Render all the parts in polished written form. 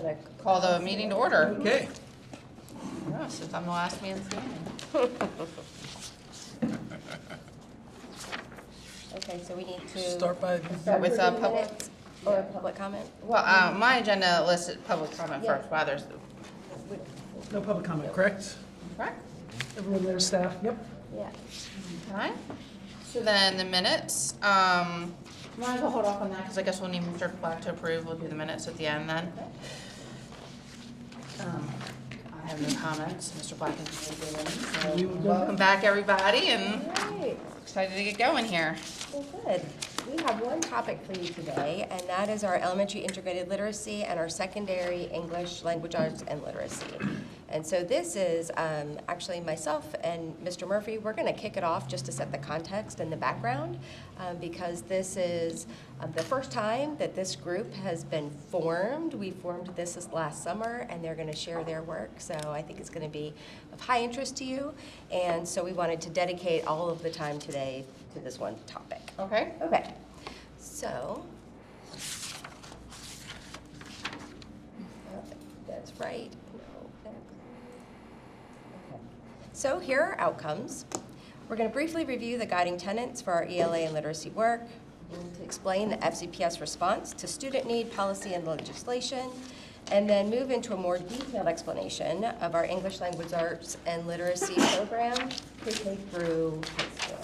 going to call the meeting to order. Okay. Yeah, since I'm the last man standing. Okay, so we need to Start by, Start with public. minutes or public comment? Well, my agenda listed public comment Yeah. first. Wow, there's, no public comment, correct? correct? Everyone there, staff? Yep. Yeah. Okay. So then the minutes, might as well hold off on that because I guess we'll need Mr. Black to approve. We'll do the minutes at the end then. I have no comments. Mr. Black is doing. Welcome back, everybody, and All right. excited to get going here. Well, good. We have one topic for you today, and that is our elementary integrated literacy and our secondary English, language arts, and literacy. And so this is actually myself and Mr. Murphy. We're going to kick it off just to set the context and the background because this is the first time that this group has been formed. We formed this last summer, and they're going to share their work. So I think it's going to be of high interest to you. And so we wanted to dedicate all of the time today to this one topic. Okay? Okay, so, that's right. No, that's- okay. So here are outcomes. We're going to briefly review the guiding tenets for our ELA and literacy work, and to explain the FCPS response to student need, policy, and legislation, and then move into a more detailed explanation of our English language arts and literacy program, pre-K through high school.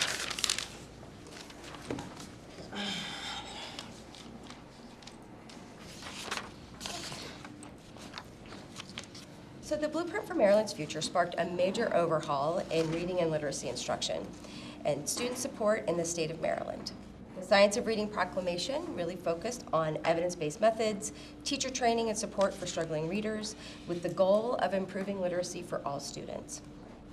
So the Blueprint for Maryland's Future sparked a major overhaul in reading and literacy instruction and student support in the state of Maryland. The Science of Reading Proclamation really focused on evidence-based methods, teacher training and support for struggling readers, with the goal of improving literacy for all students.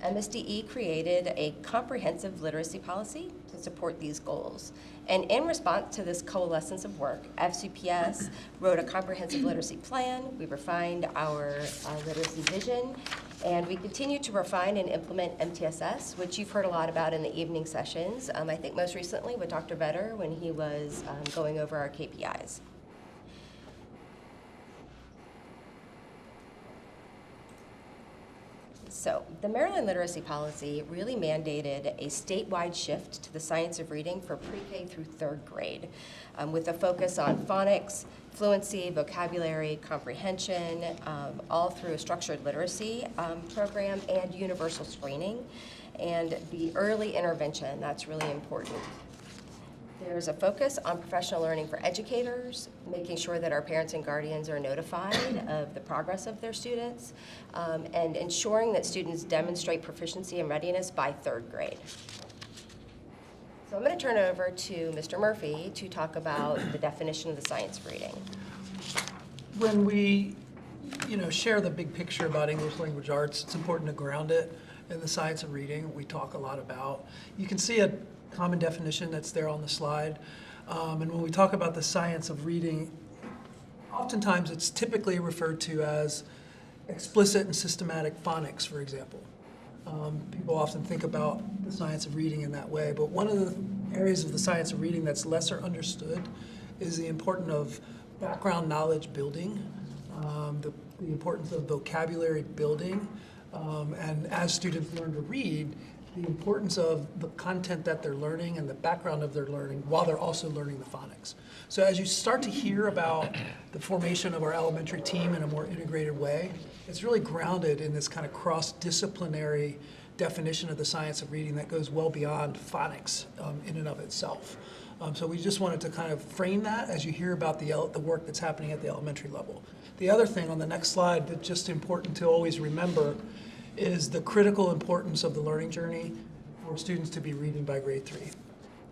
MSDE created a comprehensive literacy policy to support these goals. And in response to this coalescence of work, FCPS wrote a comprehensive literacy plan. We refined our literacy vision, and we continue to refine and implement MTSS, which you've heard a lot about in the evening sessions. I think most recently with Dr. Vetter when he was going over our KPIs. So the Maryland Literacy Policy really mandated a statewide shift to the science of reading for pre-K through third grade, with a focus on phonics, fluency, vocabulary, comprehension, all through a structured literacy program and universal screening, and the early intervention, that's really important. There's a focus on professional learning for educators, making sure that our parents and guardians are notified of the progress of their students, and ensuring that students demonstrate proficiency and readiness by third grade. So I'm going to turn it over to Mr. Murphy to talk about the definition of the science of reading. When we, share the big picture about English language arts, it's important to ground it in the science of reading. We talk a lot about. You can see a common definition that's there on the slide. And when we talk about the science of reading, oftentimes it's typically referred to as explicit and systematic phonics, for example. People often think about the science of reading in that way, but one of the areas of the science of reading that's lesser understood is the importance of background knowledge building, the importance of vocabulary building, and as students learn to read, the importance of the content that they're learning and the background of their learning while they're also learning the phonics. So as you start to hear about the formation of our elementary team in a more integrated way, it's really grounded in this kind of cross-disciplinary definition of the science of reading that goes well beyond phonics in and of itself. So we just wanted to kind of frame that as you hear about the work that's happening at the elementary level. The other thing on the next slide that's just important to always remember is the critical importance of the learning journey for students to be reading by grade 3.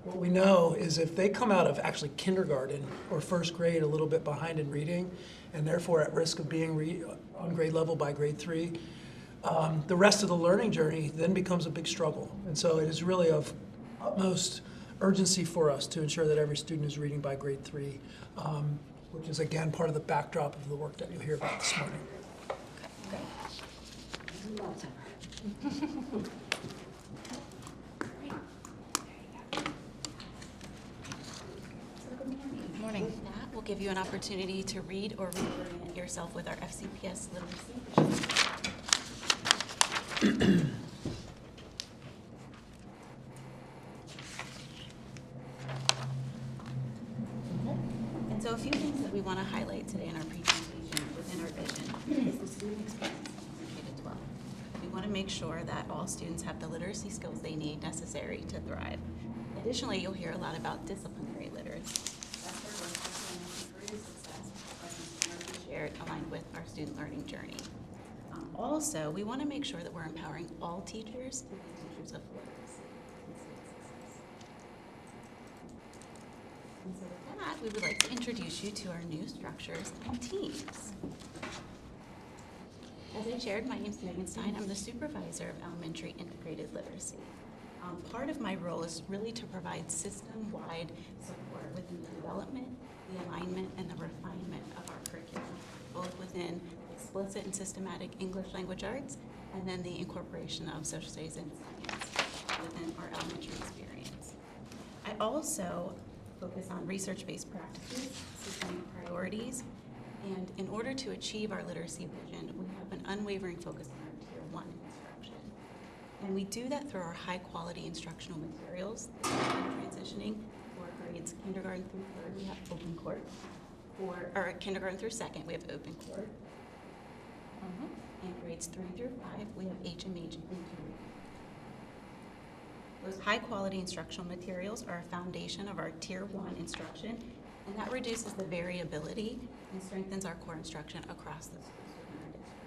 What we know is if they come out of actually kindergarten or first grade a little bit behind in reading, and therefore at risk of being on grade level by grade 3, the rest of the learning journey then becomes a big struggle. And so it is really of utmost urgency for us to ensure that every student is reading by grade 3, which is again part of the backdrop of the work that you'll hear about this morning. Morning. we'll give you an opportunity to read or reorient yourself with our FCPS literacy. And so a few things that we want to highlight today in our presentation within our vision is the student experience in K-12. We want to make sure that all students have the literacy skills they need necessary to thrive. Additionally, you'll hear a lot about disciplinary literacy. That's where we're career success, lessons shared, aligned with our student learning journey. Also, we want to make sure that we're empowering all teachers to be teachers of literacy and student success. And so with that, we would like to introduce you to our new structures and teams. As I shared, my name is Megan Stein. I'm the supervisor of elementary integrated literacy. Part of my role is really to provide system-wide support within the development, the alignment, and the refinement of our curriculum, both within explicit and systematic English language arts, and then the incorporation of social studies and science within our elementary experience. I also focus on research-based practices, systemic priorities, and in order to achieve our literacy vision, we have an unwavering focus on our Tier 1 instruction. And we do that through our high-quality instructional materials. Transitioning for grades kindergarten through 3rd, we have open court. Or kindergarten through 2nd, we have open court. And grades 3 through 5, we have HMH and Integrated. Those high-quality instructional materials are a foundation of our Tier 1 instruction, and that reduces the variability and strengthens our core instruction across the schools within our district.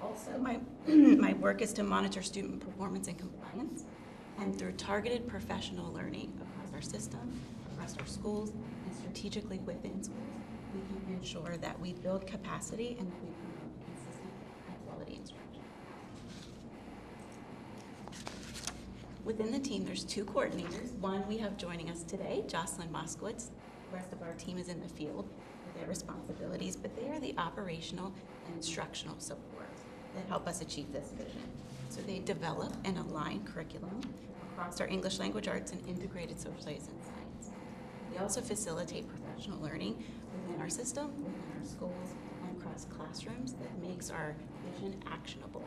Also, my work is to monitor student performance and compliance, and through targeted professional learning across our system, across our schools, and strategically within schools, we can ensure that we build capacity and that we promote consistent, high-quality instruction. Within the team, there's 2 coordinators. One we have joining us today, Jocelyn Moskowitz. The rest of our team is in the field with their responsibilities, but they are the operational and instructional support that help us achieve this vision. So they develop and align curriculum across our English language arts and integrated social studies and science. They also facilitate professional learning within our system, within our schools, and across classrooms that makes our vision actionable.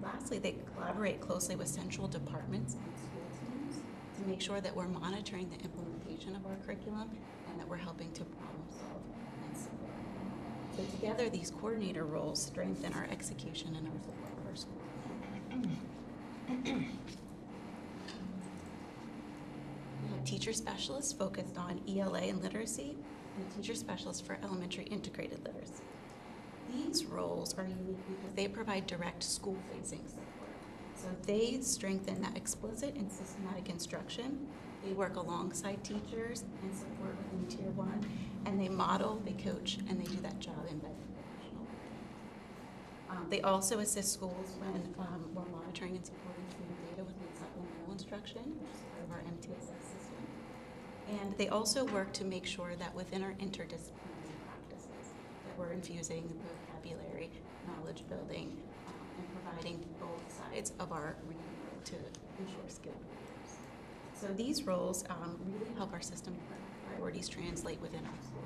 Lastly, they collaborate closely with central departments and school teams to make sure that we're monitoring the implementation of our curriculum and that we're helping to problem solve and support. So together, these coordinator roles strengthen our execution and our support of our school. We have teacher specialists focused on ELA and literacy, and teacher specialists for elementary integrated literacy. These roles are unique because they provide direct school-facing support. So they strengthen that explicit and systematic instruction. They work alongside teachers and support within Tier 1, and they model, they coach, and they do that job embedded professional learning. They also assist schools when we're monitoring and supporting student data within supplemental instruction, which is part of our MTSS system. And they also work to make sure that within our interdisciplinary practices, that we're infusing the vocabulary, knowledge building, and providing both sides of our reading to ensure skill learners. So these roles really help our system priorities translate within our school.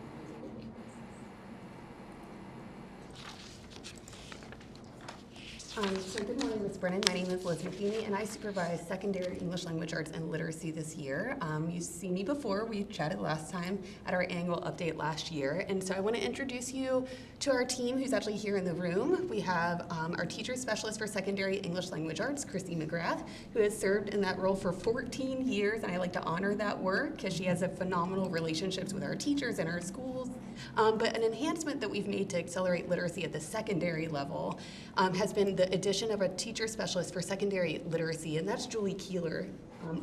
So good morning, Ms. Brennan. My name is Liz McKinney, and I supervise secondary English language arts and literacy this year. You've seen me before. We chatted last time at our annual update last year. And so I want to introduce you to our team who's actually here in the room. We have our teacher specialist for secondary English language arts, Chrissy McGrath, who has served in that role for 14 years. And I like to honor that work because she has a phenomenal relationships with our teachers and our schools. But an enhancement that we've made to accelerate literacy at the secondary level has been the addition of a teacher specialist for secondary literacy, and that's Julie Keeler,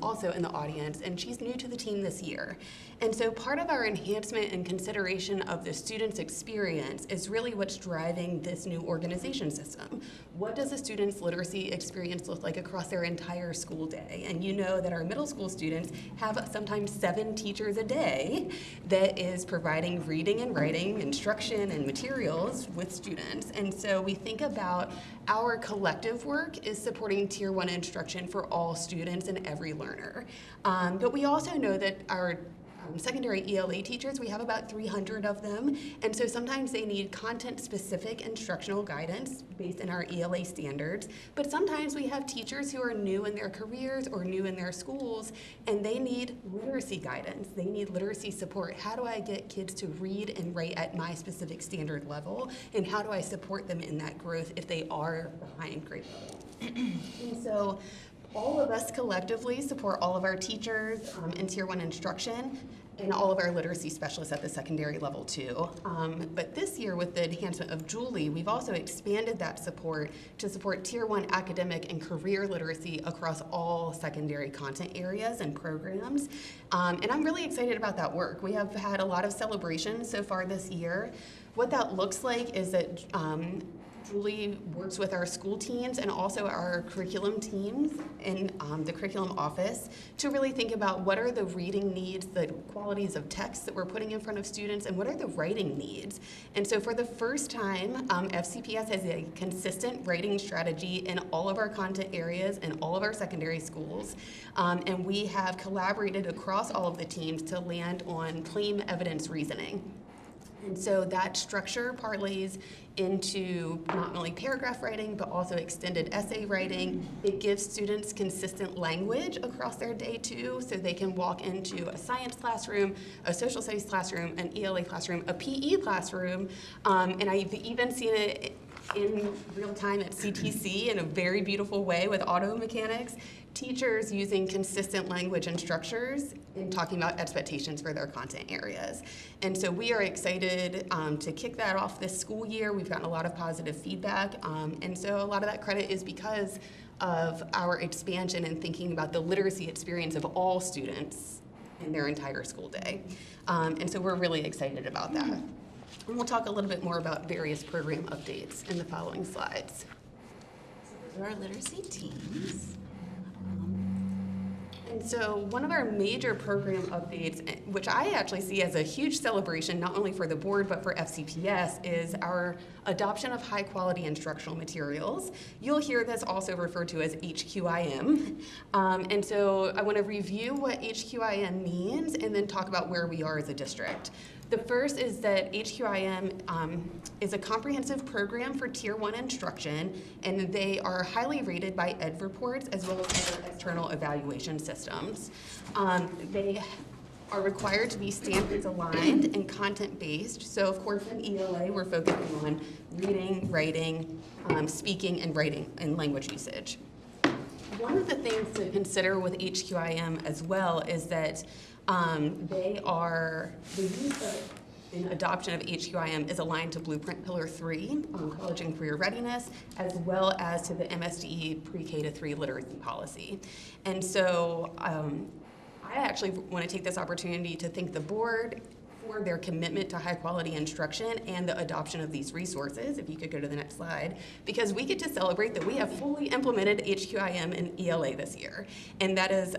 also in the audience, and she's new to the team this year. And so part of our enhancement and consideration of the student's experience is really what's driving this new organization system. What does a student's literacy experience look like across their entire school day? And you know that our middle school students have sometimes 7 teachers a day that is providing reading and writing instruction and materials with students. And so we think about our collective work is supporting Tier 1 instruction for all students and every learner. But we also know that our secondary ELA teachers. We have about 300 of them, and so sometimes they need content-specific instructional guidance based in our ELA standards, but sometimes we have teachers who are new in their careers or new in their schools, and they need literacy guidance. They need literacy support. How do I get kids to read and write at my specific standard level, and how do I support them in that growth if they are behind grade level? And so all of us collectively support all of our teachers in Tier 1 instruction and all of our literacy specialists at the secondary level too. But this year with the enhancement of Julie, we've also expanded that support to support Tier 1 academic and career literacy across all secondary content areas and programs. And I'm really excited about that work. We have had a lot of celebrations so far this year. What that looks like is that Julie works with our school teams and also our curriculum teams in the curriculum office to really think about what are the reading needs, the qualities of text that we're putting in front of students, and what are the writing needs. And so for the first time, FCPS has a consistent writing strategy in all of our content areas in all of our secondary schools. And we have collaborated across all of the teams to land on claim evidence reasoning. And so that structure parlays into not only paragraph writing, but also extended essay writing. It gives students consistent language across their day too, so they can walk into a science classroom, a social studies classroom, an ELA classroom, a PE classroom, and I've even seen it in real time at CTC in a very beautiful way with auto mechanics. Teachers using consistent language and structures in talking about expectations for their content areas. And so we are excited to kick that off this school year. We've gotten a lot of positive feedback. And so a lot of that credit is because of our expansion and thinking about the literacy experience of all students in their entire school day. And so we're really excited about that. And we'll talk a little bit more about various program updates in the following slides. So those are our literacy teams. And so one of our major program updates, which I actually see as a huge celebration, not only for the board, but for FCPS, is our adoption of high quality instructional materials. You'll hear this also referred to as HQIM. And so I want to review what HQIM means and then talk about where we are as a district. The first is that HQIM is a comprehensive program for Tier 1 instruction, and they are highly rated by EdReports as well as other external evaluation systems. They are required to be standards aligned and content based. So of course in ELA we're focusing on reading, writing, speaking, and writing and language usage. One of the things to consider with HQIM as well is that the use of an adoption of HQIM is aligned to Blueprint Pillar 3, college and career readiness, as well as to the MSDE pre-K to 3 literacy policy. And so I actually want to take this opportunity to thank the board for their commitment to high quality instruction and the adoption of these resources, if you could go to the next slide, because we get to celebrate that we have fully implemented HQIM in ELA this year. And that is,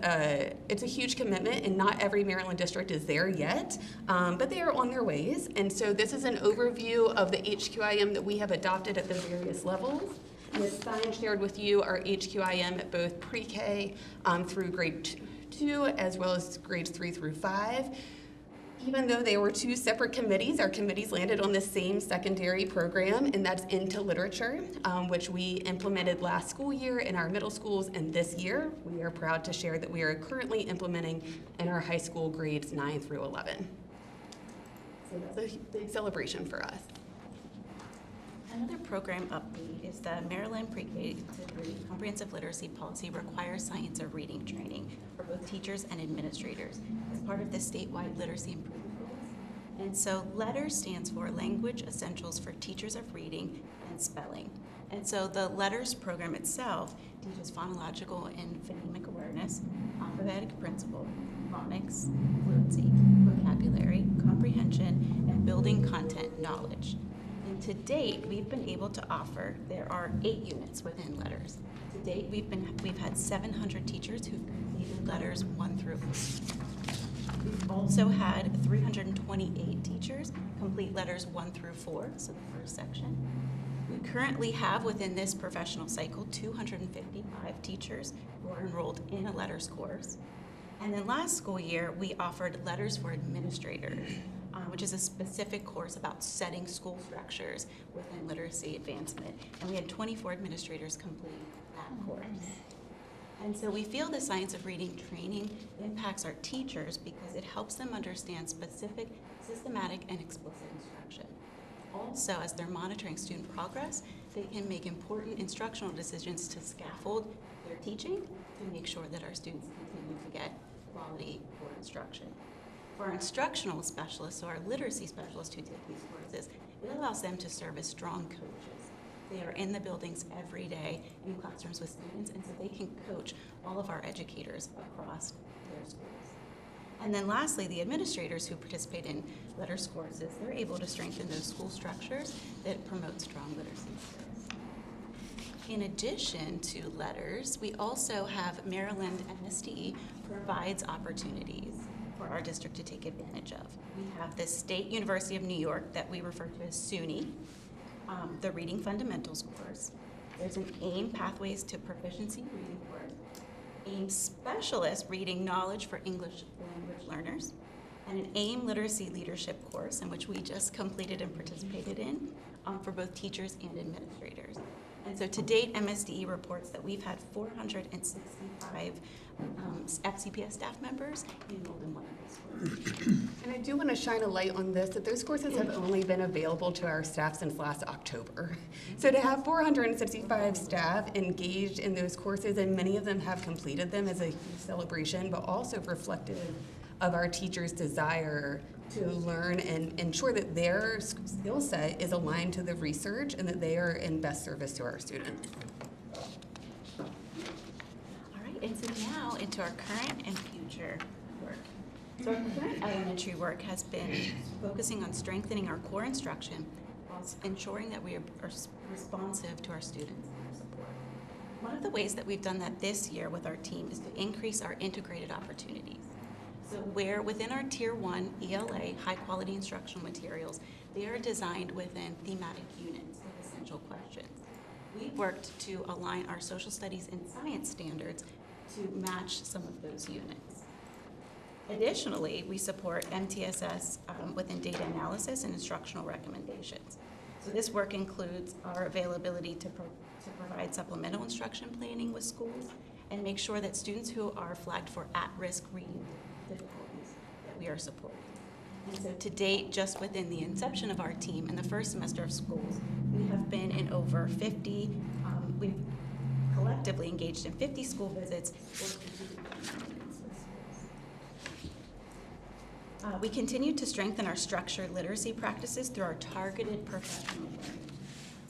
it's a huge commitment, and not every Maryland district is there yet, but they are on their ways. And so this is an overview of the HQIM that we have adopted at the various levels. Ms. Stein shared with you our HQIM at both pre-K through grade 2, as well as grades 3 through 5. Even though they were two separate committees, our committees landed on the same secondary program, and that's Into Literature, which we implemented last school year in our middle schools, and this year we are proud to share that we are currently implementing in our high school grades 9 through 11. So that's a big celebration for us. Another program update is the Maryland Pre-K to 3 Comprehensive Literacy Policy requires science of reading training for both teachers and administrators as part of the statewide literacy improvement goals. And so LETTER stands for Language Essentials for Teachers of Reading and Spelling. And so the LETTERS program itself teaches phonological and phonemic awareness, alphabetic principle, phonics, fluency, vocabulary, comprehension, and building content knowledge. And to date, we've been able to offer, there are 8 units within LETTERS. To date, we've had 700 teachers who've completed LETTERS 1 through 8. We've also had 328 teachers complete LETTERS 1 through 4, so the first section. We currently have within this professional cycle 255 teachers who are enrolled in a LETTERS course. And then last school year, we offered Letters for Administrators, which is a specific course about setting school structures within literacy advancement. And we had 24 administrators complete that course. And so we feel the science of reading training impacts our teachers because it helps them understand specific, systematic, and explicit instruction. Also, as they're monitoring student progress, they can make important instructional decisions to scaffold their teaching to make sure that our students continue to get quality core instruction. For our instructional specialists, so our literacy specialists who take these courses, it allows them to serve as strong coaches. They are in the buildings every day in classrooms with students, and so they can coach all of our educators across their schools. And then lastly, the administrators who participate in letters courses, they're able to strengthen those school structures that promote strong literacy skills. In addition to letters, we also have Maryland MSD provides opportunities for our district to take advantage of. We have the State University of New York that we refer to as SUNY, the Reading Fundamentals course. There's an AIM Pathways to Proficiency reading course, AIM Specialist Reading Knowledge for English Language Learners, and an AIM Literacy Leadership course in which we just completed and participated in for both teachers and administrators. And so to date, MSDE reports that we've had 465 FCPS staff members enrolled in one of those courses. And I do want to shine a light on this, that those courses have only been available to our staff since last October. So to have 465 staff engaged in those courses, and many of them have completed them, as a huge celebration, but also reflective of our teachers' desire to learn and ensure that their skill set is aligned to the research and that they are in best service to our students. All right, and so now into our current and future work. So our current elementary work has been focusing on strengthening our core instruction while ensuring that we are responsive to our students and their support. One of the ways that we've done that this year with our team is to increase our integrated opportunities. So where within our Tier 1 ELA, high quality instructional materials, they are designed within thematic units of essential questions. We worked to align our social studies and science standards to match some of those units. Additionally, we support MTSS within data analysis and instructional recommendations. So this work includes our availability to provide supplemental instruction planning with schools and make sure that students who are flagged for at-risk reading difficulties that we are supporting. And so to date, just within the inception of our team in the first semester of schools, we have been in over 50, we've collectively engaged in 50 school visits or strategic meetings with schools. We continue to strengthen our structured literacy practices through our targeted professional learning.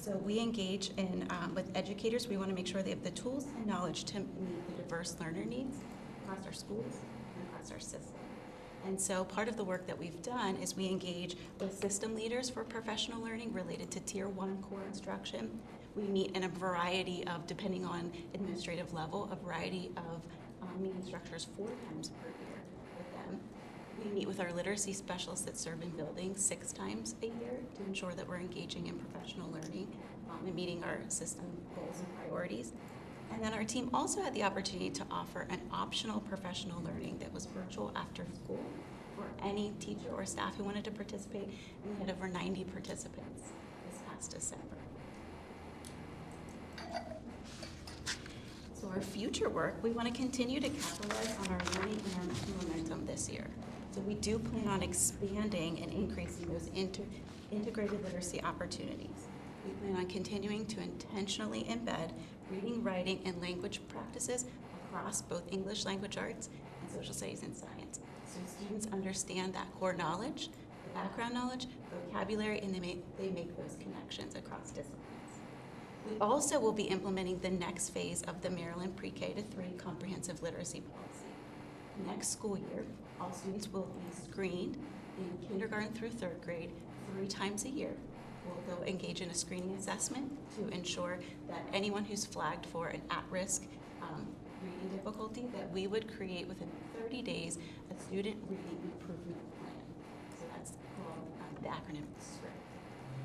So we engage in, with educators, we want to make sure they have the tools and knowledge to meet the diverse learner needs across our schools and across our system. And so part of the work that we've done is we engage with system leaders for professional learning related to Tier 1 core instruction. We meet in a variety of, depending on administrative level, a variety of meeting structures 4 times per year with them. We meet with our literacy specialists that serve in buildings 6 times a year to ensure that we're engaging in professional learning and meeting our system goals and priorities. And then our team also had the opportunity to offer an optional professional learning that was virtual after school for any teacher or staff who wanted to participate. And we had over 90 participants this past December. So our future work, we want to continue to capitalize on our learning and our momentum this year. So we do plan on expanding and increasing those integrated literacy opportunities. We plan on continuing to intentionally embed reading, writing, and language practices across both English language arts and social studies and science. So students understand that core knowledge, the background knowledge, vocabulary, and they make those connections across disciplines. We also will be implementing the next phase of the Maryland Pre-K to 3 Comprehensive Literacy Policy. Next school year, all students will be screened in kindergarten through 3rd grade 3 times a year. We'll go engage in a screening assessment to ensure that anyone who's flagged for an at-risk reading difficulty, that we would create within 30 days a student reading improvement plan. So that's called the acronym SRIP.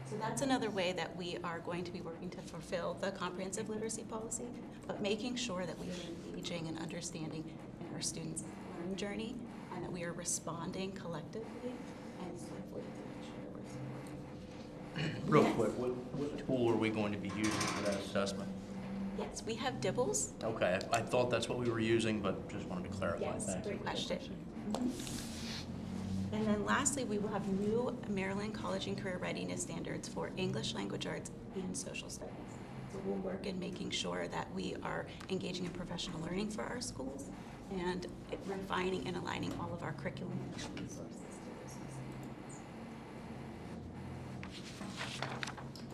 So that's another way that we are going to be working to fulfill the comprehensive literacy policy, but making sure that we are engaging and understanding in our students' learning learning journey, and that we are responding collectively and swiftly to make sure that we're supporting. Real quick, what tool are we going to be using for that assessment? Yes, we have Dibbles. Okay, I thought that's what we were using, but just wanted to clarify. Yes, Thank you. great question. And then lastly, we will have new Maryland College and Career Readiness Standards for English Language Arts and Social Studies. So we'll work in making sure that we are engaging in professional learning for our schools and refining and aligning all of our curriculum and resources to those new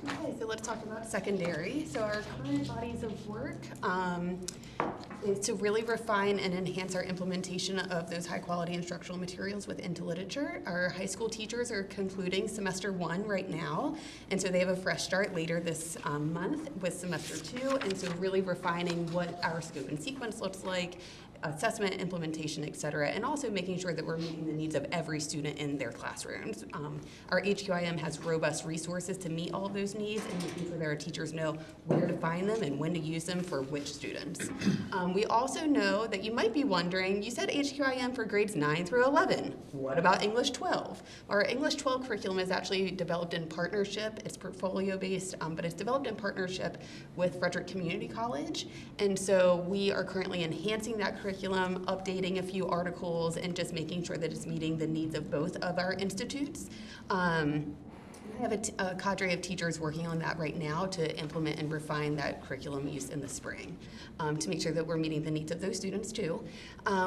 standards. Okay, so let's talk about secondary. So our current bodies of work is to really refine and enhance our implementation of those high-quality instructional materials within literature. Our high school teachers are concluding semester 1 right now, and so they have a fresh start later this month with semester 2, and so really refining what our scope and sequence looks like, assessment, implementation, et cetera, and also making sure that we're meeting the needs of every student in their classrooms. Our HQIM has robust resources to meet all of those needs and making sure that our teachers know where to find them and when to use them for which students. We also know that you might be wondering, you said HQIM for grades 9 through 11. What about English 12? Our English 12 curriculum is actually developed in partnership. It's portfolio-based, but it's developed in partnership with Frederick Community College. And so we are currently enhancing that curriculum, updating a few articles, and just making sure that it's meeting the needs of both of our institutes. I have a cadre of teachers working on that right now to implement and refine that curriculum use in the spring to make sure that we're meeting the needs of those students too.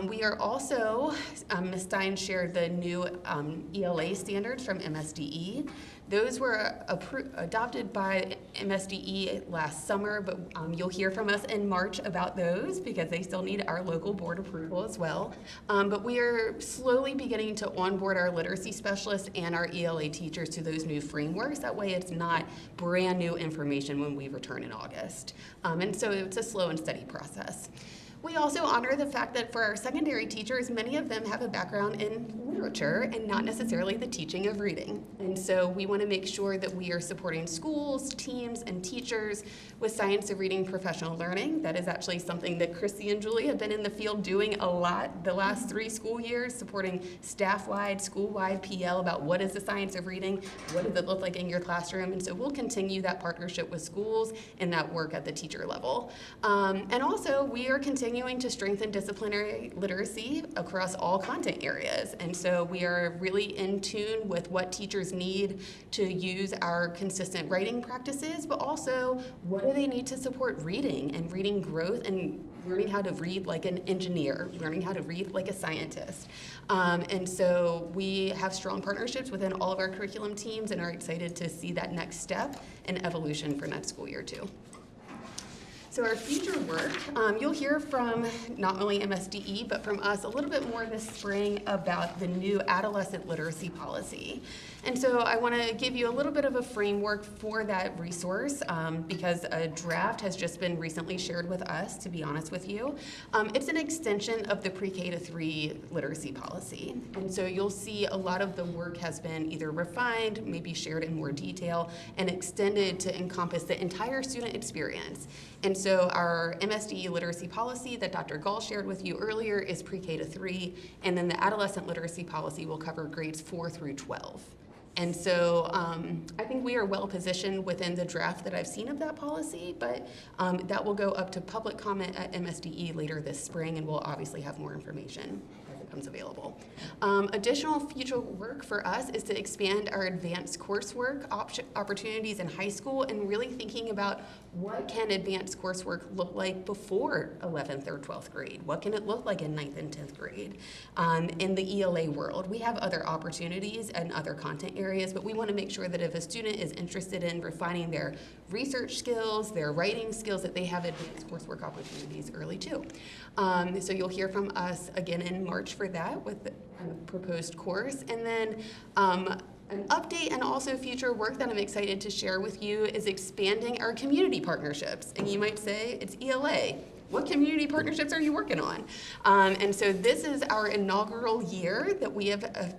We are also, Ms. Stein shared the new ELA standards from MSDE. Those were adopted by MSDE last summer, but you'll hear from us in March about those because they still need our local board approval as well. But we are slowly beginning to onboard our literacy specialists and our ELA teachers to those new frameworks. That way it's not brand new information when we return in August. And so it's a slow and steady process. We also honor the fact that for our secondary teachers, many of them have a background in literature and not necessarily the teaching of reading. And so we want to make sure that we are supporting schools, teams, and teachers with science of reading professional learning. That is actually something that Chrissy and Julie have been in the field doing a lot the last 3 school years, supporting staff-wide, school-wide PL about what is the science of reading, what does it look like in your classroom. And so we'll continue that partnership with schools and that work at the teacher level. And also we are continuing to strengthen disciplinary literacy across all content areas. And so we are really in tune with what teachers need to use our consistent writing practices, but also what do they need to support reading and reading growth and learning how to read like an engineer, learning how to read like a scientist. And so we have strong partnerships within all of our curriculum teams and are excited to see that next step and evolution for next school year too. So our future work, you'll hear from not only MSDE, but from us a little bit more this spring about the new adolescent literacy policy. And so I want to give you a little bit of a framework for that resource because a draft has just been recently shared with us, to be honest with you. It's an extension of the pre-K to 3 literacy policy. And so you'll see a lot of the work has been either refined, maybe shared in more detail, and extended to encompass the entire student experience. And so our MSDE literacy policy that Dr. Gall shared with you earlier is pre-K to 3, and then the adolescent literacy policy will cover grades 4 through 12. And so I think we are well positioned within the draft that I've seen of that policy, but that will go up to public comment at MSDE later this spring, and we'll obviously have more information as it becomes available. Additional future work for us is to expand our advanced coursework opportunities in high school and really thinking about what can advanced coursework look like before 11th or 12th grade? What can it look like in 9th and 10th grade? In the ELA world, we have other opportunities and other content areas, but we want to make sure that if a student is interested in refining their research skills, their writing skills, that they have advanced coursework opportunities early too. So you'll hear from us again in March for that with the proposed course. And then an update and also future work that I'm excited to share with you is expanding our community partnerships. And you might say, it's ELA. What community partnerships are you working on? And so this is our inaugural year that we have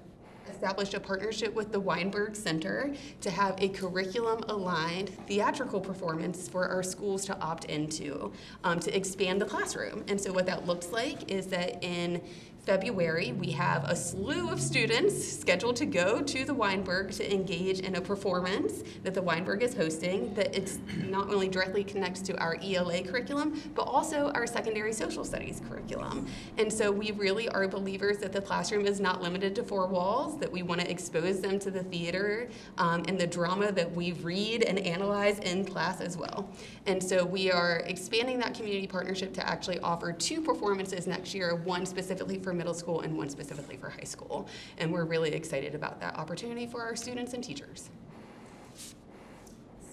established a partnership with the Weinberg Center to have a curriculum-aligned theatrical performance for our schools to opt into to expand the classroom. And so what that looks like is that in February, we have a slew of students scheduled to go to the Weinberg to engage in a performance that the Weinberg is hosting, that it's not only directly connects to our ELA curriculum, but also our secondary social studies curriculum. And so we really are believers that the classroom is not limited to four walls, that we want to expose them to the theater and the drama that we read and analyze in class as well. And so we are expanding that community partnership to actually offer 2 performances next year, one specifically for middle school and one specifically for high school. And we're really excited about that opportunity for our students and teachers.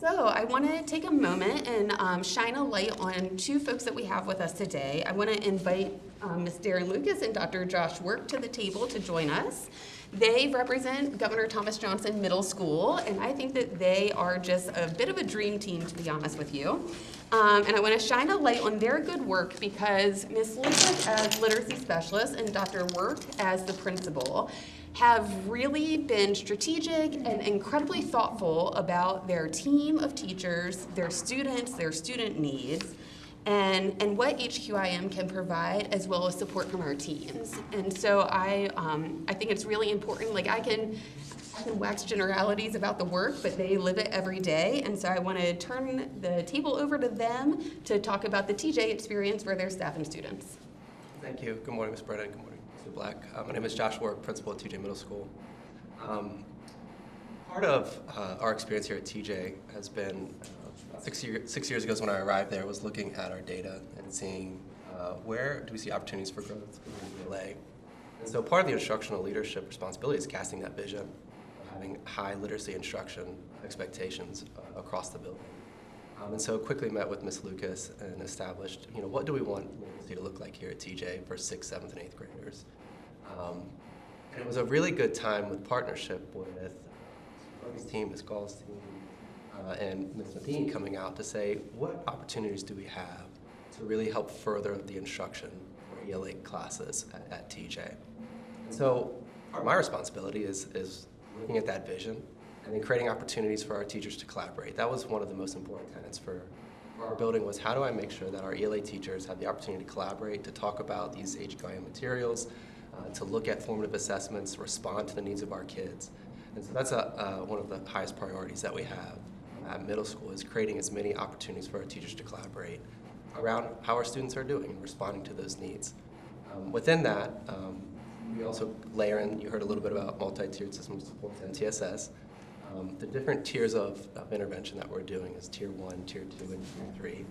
So I want to take a moment and shine a light on 2 folks that we have with us today. I want to invite Ms. Darren Lucas and Dr. Josh Work to the table to join us. They represent Governor Thomas Johnson Middle School, and I think that they are just a bit of a dream team, to be honest with you. And I want to shine a light on their good work because Ms. Lucas as literacy specialist and Dr. Work as the principal have really been strategic and incredibly thoughtful about their team of teachers, their students, their student needs, and what HQIM can provide, as well as support from our teams. And so I think it's really important. Like I can wax generalities about the work, but they live it every day. And so I want to turn the table over to them to talk about the TJ experience for their staff and students. Thank you. Good morning, Ms. Brennan. Good morning, Mr. Black. My name is Josh Work, principal at TJ Middle School. Part of our experience here at TJ has been 6 years ago is when I arrived there, was looking at our data and seeing where do we see opportunities for growth in ELA. And so part of the instructional leadership responsibility is casting that vision of having high literacy instruction expectations across the building. And so quickly met with Ms. Lucas and established, what do we want literacy to look like here at TJ for 6th, 7th, and 8th graders. And it was a really good time with partnership with Bobby's team, Ms. Gall's team, and Ms. Matheny coming out to say, what opportunities do we have to really help further the instruction for ELA classes at TJ? And so part of my responsibility is looking at that vision and then creating opportunities for our teachers to collaborate. That was one of the most important tenets for our building, was how do I make sure that our ELA teachers have the opportunity to collaborate, to talk about these HQIM materials, to look at formative assessments, respond to the needs of our kids. And so that's one of the highest priorities that we have at middle school, is creating as many opportunities for our teachers to collaborate around how our students are doing and responding to those needs. Within that, we also layer in, you heard a little bit about multi-tiered system support, MTSS. The different tiers of intervention that we're doing is Tier 1, Tier 2, and Tier 3.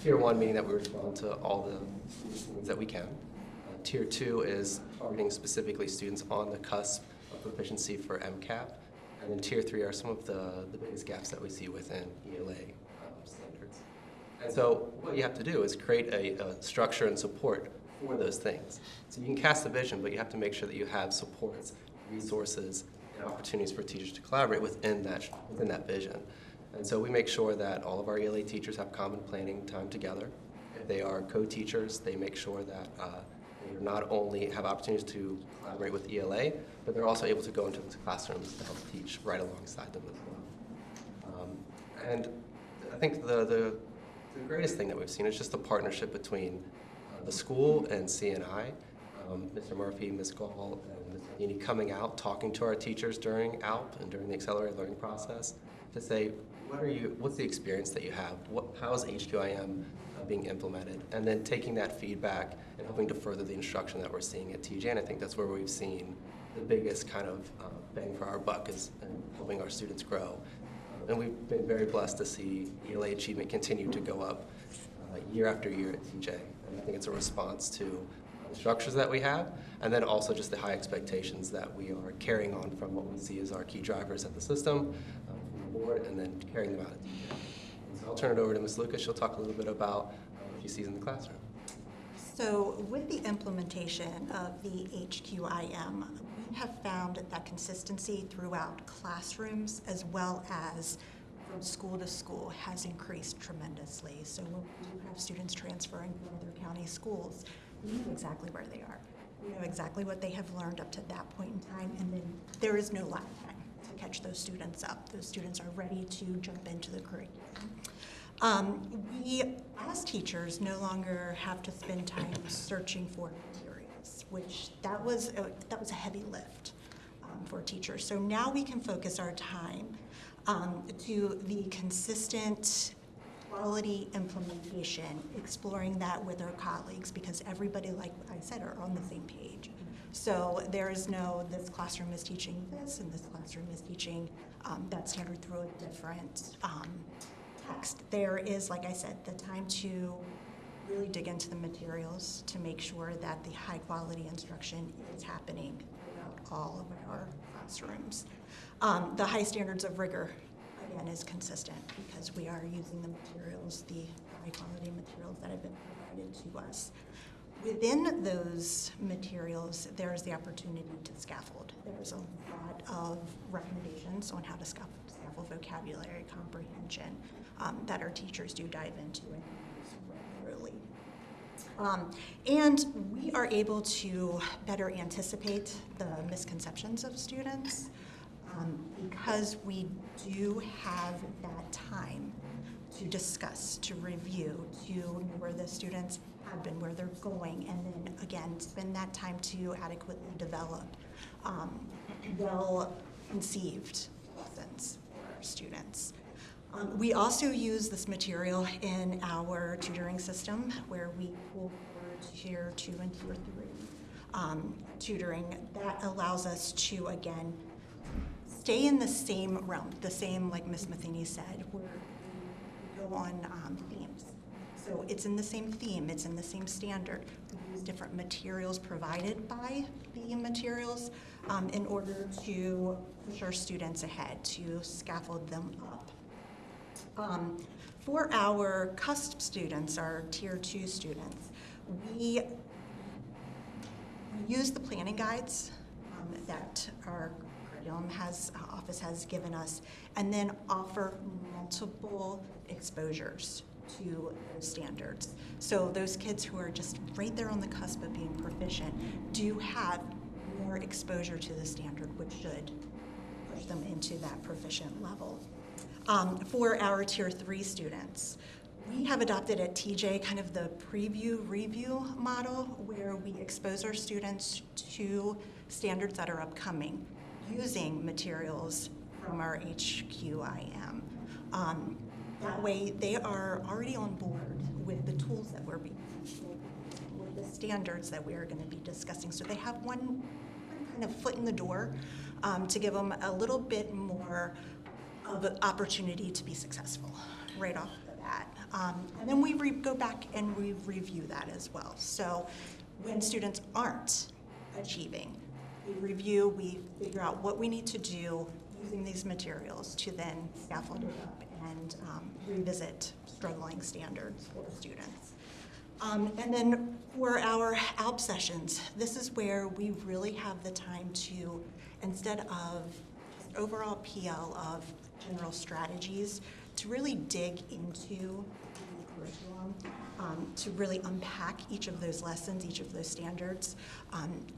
Tier 1 meaning that we respond to all the needs that we can. Tier 2 is targeting specifically students on the cusp of proficiency for MCAP. And then Tier 3 are some of the biggest gaps that we see within ELA standards. And so what you have to do is create a structure and support for those things. So you can cast the vision, but you have to make sure that you have supports, resources, and opportunities for teachers to collaborate within that vision. And so we make sure that all of our ELA teachers have common planning time together. If they are co-teachers, they make sure that they not only have opportunities to collaborate with ELA, but they're also able to go into the classrooms to help teach right alongside them as well. And I think the greatest thing that we've seen is just the partnership between the school and CNI. Mr. Murphy, Ms. Gall, and Ms. Matheny coming out, talking to our teachers during ALP and during the accelerated learning process to say, what's the experience that you have? How is HQIM being implemented? And then taking that feedback and helping to further the instruction that we're seeing at TJ. And I think that's where we've seen the biggest kind of bang for our buck, is helping our students grow. And we've been very blessed to see ELA achievement continue to go up year after year at TJ. And I think it's a response to the structures that we have, and then also just the high expectations that we are carrying on from what we see as our key drivers at the system, from the board, and then carrying them out at TJ. So I'll turn it over to Ms. Lucas. She'll talk a little bit about what she sees in the classroom. So with the implementation of the HQIM, we have found that consistency throughout classrooms as well as from school to school has increased tremendously. So when we have students transferring from other county schools, we know exactly where they are. We know exactly what they have learned up to that point in time, and then there is no lag time to catch those students up. Those students are ready to jump into the curriculum. We, as teachers, no longer have to spend time searching for materials. which that was a heavy lift for teachers. So now we can focus our time to the consistent quality implementation, exploring that with our colleagues, because everybody, like I said, are on the same page. So there is no, this classroom is teaching this, and this classroom is teaching that standard through a different text. There is, like I said, the time to really dig into the materials to make sure that the high quality instruction is happening throughout all of our classrooms. The high standards of rigor, again, is consistent because we are using the materials, the high quality materials that have been provided to us. Within those materials, there's the opportunity to scaffold. There's a lot of recommendations on how to scaffold vocabulary comprehension that our teachers do dive into and use regularly. And we are able to better anticipate the misconceptions of students because we do have that time to discuss, to review, to know where the students have been, where they're going, and then again, spend that time to adequately develop well-conceived lessons for our students. We also use this material in our tutoring system where we pull forward Tier 2 and Tier 3 tutoring. That allows us to, again, stay in the same realm, the same, like Ms. Matheny said, where we go on themes. So it's in the same theme, it's in the same standard. We use different materials provided by the materials in order to push our students ahead, to scaffold them up. For our CUSP students, our Tier 2 students, we use the planning guides that our curriculum office has given us, and then offer multiple exposures to those standards. So those kids who are just right there on the cusp of being proficient do have more exposure to the standard, which should push them into that proficient level. For our Tier 3 students, we have adopted at TJ kind of the preview-review model where we expose our students to standards that are upcoming using materials from our HQIM. That way they are already on board with the tools that we're being used, with the standards that we are going to be discussing. So they have one kind of foot in the door to give them a little bit more of an opportunity to be successful right off the bat. And then we go back and we review that as well. So when students aren't achieving, we review, we figure out what we need to do using these materials to then scaffold it up and revisit struggling standards for students. And then for our ALP sessions, this is where we really have the time to, instead of just overall PL of general strategies, to really dig into the curriculum, to really unpack each of those lessons, each of those standards.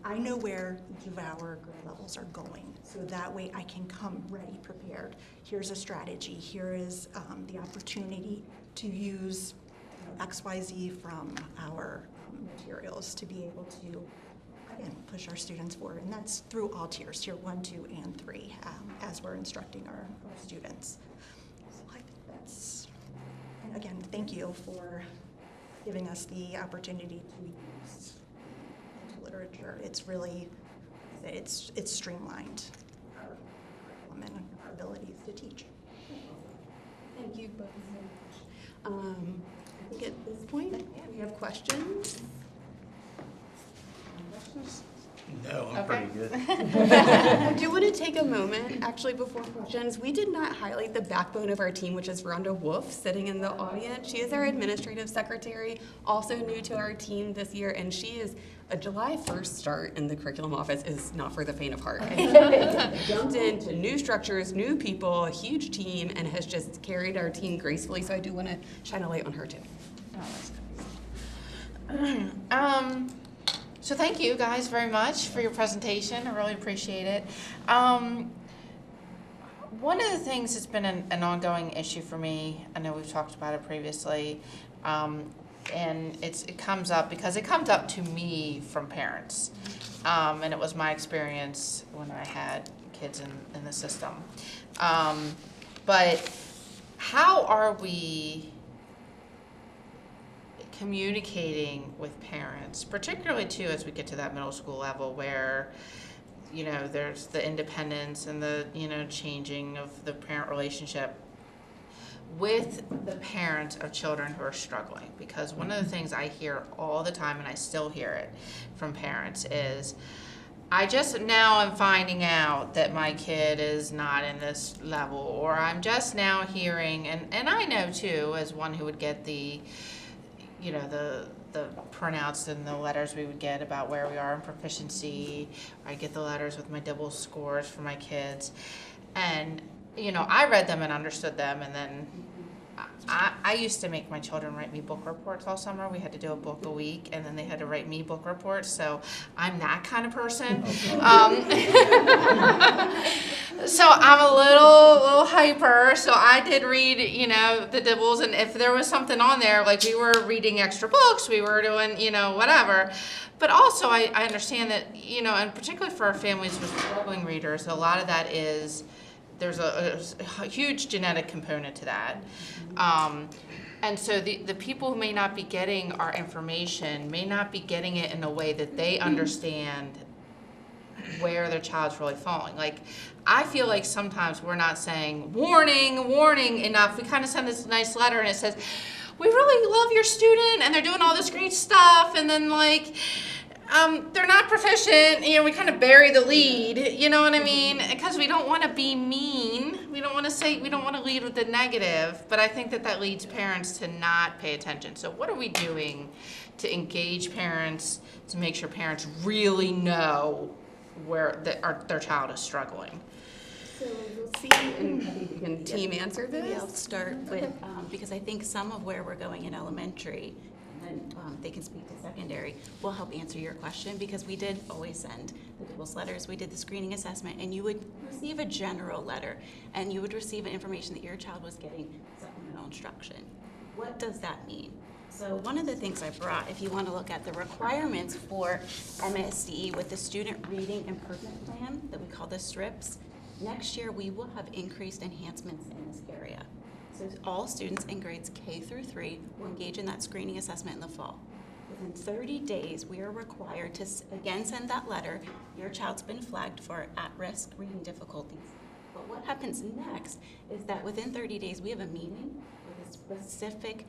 I know where each of our grade levels are going, so that way I can come ready, prepared. Here's a strategy, here is the opportunity to use XYZ from our materials to be able to, again, push our students forward. And that's through all tiers, Tier 1, 2, and 3, as we're instructing our students. So I think that's, and again, thank you for giving us the opportunity to use literature. It's really, it's streamlined our curriculum and our abilities to teach. Thank you both so much. I think at this point, we have questions. No, I'm Okay. pretty good. I do want to take a moment, actually, before questions. We did not highlight the backbone of our team, which is Rhonda Wolf, sitting in the audience. She is our administrative secretary, also new to our team this year, and she is a July 1st start in the curriculum office is not for the faint of heart. And she jumped into new structures, new people, a huge team, and has just carried our team gracefully. So I do want to shine a light on her too. So thank you guys very much for your presentation. I really appreciate it. One of the things that's been an ongoing issue for me, I know we've talked about it previously, and it comes up because it comes up to me from parents. And it was my experience when I had kids in the system. But how are we communicating with parents, particularly too as we get to that middle school level where, you know, there's the independence and the, you know, changing of the parent relationship with the parents of children who are struggling? Because one of the things I hear all the time, and I still hear it from parents, is I just now am finding out that my kid is not in this level, or I'm just now hearing, and I know too, as one who would get the, you know, the printouts and the letters we would get about where we are in proficiency. I get the letters with my double scores for my kids. And, you know, I read them and understood them, and then I used to make my children write me book reports all summer. We had to do a book a week, and then they had to write me book reports, so I'm that kind of person. So I'm a little hyper, so I did read, you know, the Dibbles, and if there was something on there, like we were reading extra books, we were doing, you know, whatever. But also I understand that, you know, and particularly for our families with struggling readers, a lot of that is, there's a huge genetic component to that. And so the people who may not be getting our information may not be getting it in a way that they understand where their child's really falling. Like, I feel like sometimes we're not saying, warning, warning enough. We kind of send this nice letter and it says, we really love your student and they're doing all this great stuff, and then like, they're not proficient, you know, we kind of bury the lead, you know what I mean? Because we don't want to be mean. We don't want to say, we don't want to lead with the negative, but I think that leads parents to not pay attention. So what are we doing to engage parents, to make sure parents really know where their child is struggling? So you'll see, and I think you can team answer Maybe I'll this. start with, because I think some of where we're going in elementary, and then they can speak to secondary, will help answer your question, because we did always send the Dibbles letters. We did the screening assessment, and you would receive a general letter, and you would receive information that your child was getting supplemental instruction. What does that mean? So one of the things I brought, if you want to look at the requirements for MSD with the Student Reading Improvement Plan that we call the STRIPS, next year we will have increased enhancements in this area. So all students in grades K through 3 will engage in that screening assessment in the fall. Within 30 days, we are required to again send that letter. Your child's been flagged for at-risk reading difficulties. But what happens next is that within 30 days, we have a meeting with a specific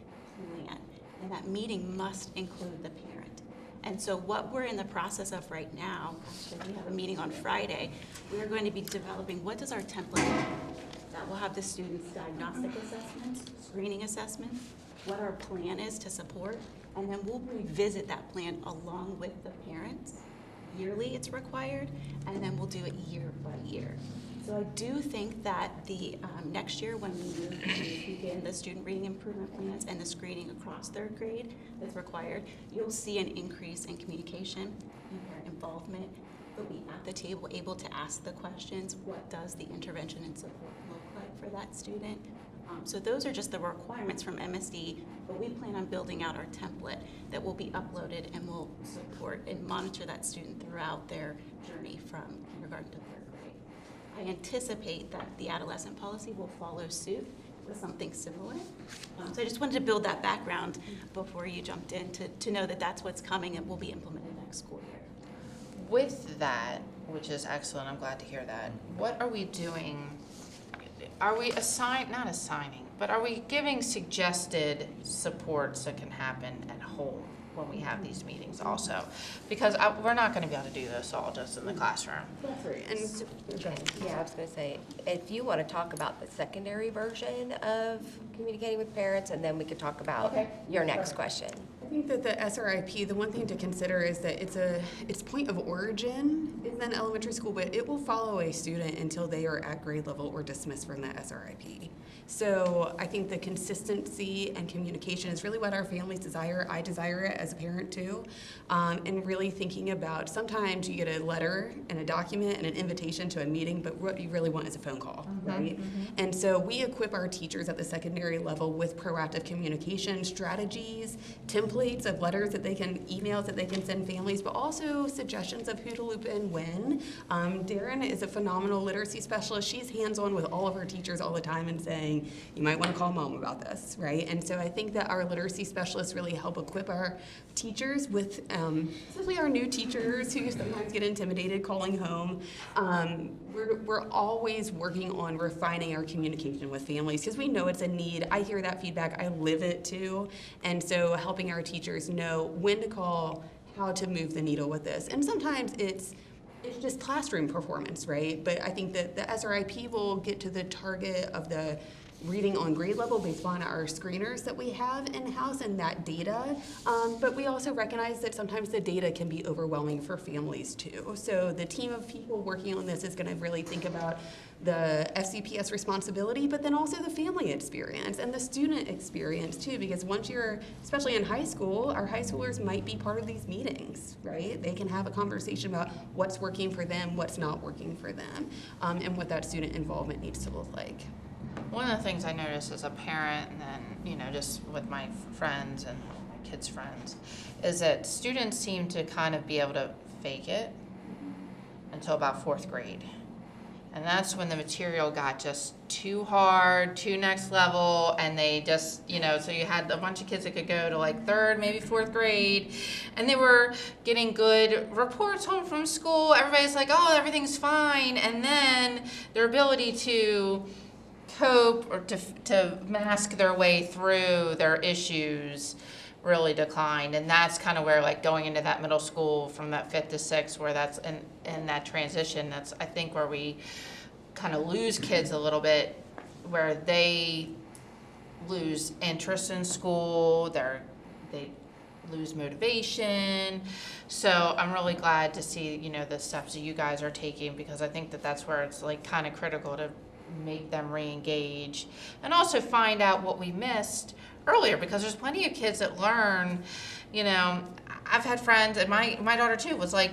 plan, and that meeting must include the parent. And so what we're in the process of right now, actually we have a meeting on Friday, we are going to be developing, what does our template look like? That will have the students' diagnostic assessments, screening assessments, what our plan is to support, and then we'll revisit that plan along with the parents. Yearly it's required, and then we'll do it year by year. So I do think that the next year when we begin the student reading improvement plans and the screening across third grade that's required, you'll see an increase in communication and parent involvement. They'll be at the table able to ask the questions, what does the intervention and support look like for that student? So those are just the requirements from MSD, but we plan on building out our template that will be uploaded and will support and monitor that student throughout their journey from kindergarten to third grade. I anticipate that the adolescent policy will follow suit with something similar. So I just wanted to build that background before you jumped in to know that that's what's coming and will be implemented next school year. With that, which is excellent, I'm glad to hear that, what are we doing? Are we not assigning, but are we giving suggested supports that can happen at home when we have these meetings also? Because we're not gonna be able to do this all just in the classroom. That's right. And Yeah, I was going to say, if you want to talk about the secondary version of communicating with parents, and then we could talk about Okay. your next question. I think that the SRIP, the one thing to consider is that its point of origin is in elementary school, but it will follow a student until they are at grade level or dismissed from the SRIP. So I think the consistency and communication is really what our families desire. I desire it as a parent too. And really thinking about, sometimes you get a letter and a document and an invitation to a meeting, but what you really want is a phone call, right? And so we equip our teachers at the secondary level with proactive communication strategies, templates of letters that they can, emails that they can send families, but also suggestions of who to loop in when. Darren is a phenomenal literacy specialist. She's hands-on with all of her teachers all the time and saying, you might want to call mom about this, right? And so I think that our literacy specialists really help equip our teachers with, especially our new teachers who sometimes get intimidated calling home. We're always working on refining our communication with families because we know it's a need. I hear that feedback. I live it too. And so helping our teachers know when to call, how to move the needle with this. And sometimes it's just classroom performance, right? But I think that the SRIP will get to the target of the reading on grade level based on our screeners that we have in-house and that data. But we also recognize that sometimes the data can be overwhelming for families too. So the team of people working on this is going to really think about the FCPS responsibility, but then also the family experience and the student experience too, because once you're, especially in high school, our high schoolers might be part of these meetings, right? They can have a conversation about what's working for them, what's not working for them, and what that student involvement needs to look like. One of the things I noticed as a parent, and then, just with my friends and my kids' friends, is that students seem to kind of be able to fake it until about fourth grade. And that's when the material got just too hard, too next level, and they just, so you had a bunch of kids that could go to like third, maybe fourth grade, and they were getting good reports home from school. Everybody's like, oh, everything's fine. And then their ability to cope or to mask their way through their issues really declined. And that's kind of where, like, going into that middle school from that 5th to 6th, where that's in that transition, that's, I think, where we kind of lose kids a little bit, where they lose interest in school, they lose motivation. So I'm really glad to see, the steps that you guys are taking, because I think that that's where it's like kind of critical to make them re-engage and also find out what we missed earlier, because there's plenty of kids that learn, I've had friends, and my daughter too was like